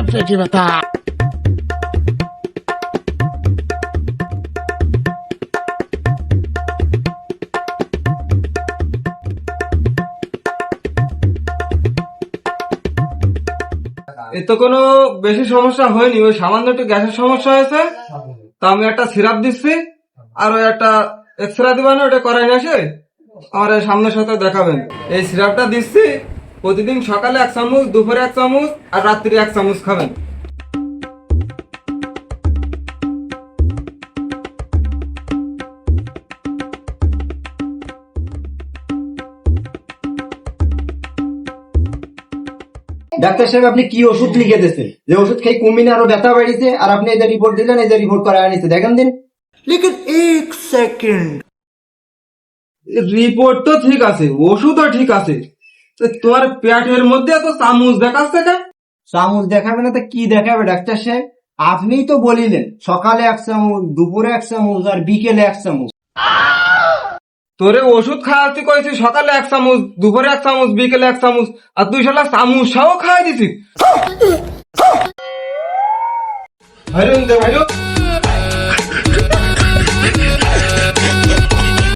পেটে ব্যথা। এ তো কোনো বেশি সমস্যা হয়নি, ওই সামান্য একটু গ্যাসের সমস্যা হয়েছে। তো আমি একটা সিরাপ দিচ্ছি, আর ওই একটা এক্সরে দিবেন, ওটা করাই না সে আমার এই সামনের সাথে দেখাবেন। এই সিরাপটা দিচ্ছি, প্রতিদিন সকালে 1 চামচ, দুপুরে 1 চামচ, আর রাত্রি 1 চামচ খাবেন। ডাক্তার সাহেব আপনি কি ওষুধ লিখে দিয়েছেন? যে ওষুধ খেয়ে কমিনে আরো ব্যথা বাড়িছে, আর আপনি এই যে রিপোর্ট দিলেন, এই যে রিপোর্ট করা আনিছে, দেখেন দিন। लेकिन एक सेकंड, রিপোর্ট তো ঠিক আছে, ওষুধও ঠিক আছে, তো তোমার পেটের মধ্যে এত চামচ দেখাচ্ছে কেন? চামচ দেখাবে না তো কি দেখাবে ডাক্তার সাহেব? আপনিই তো বলিলেন সকালে 1 চামচ, দুপুরে 1 চামচ, আর বিকেলে 1 চামচ। তোরে ওষুধ খাওয়াতে কইছি সকালে 1 চামচ, দুপুরে 1 চামচ, বিকেলে 1 চামচ, আর তুই শালা চামচ সহ খাওয়াই দিছিস। ভাইরুন দে ভাইরুন।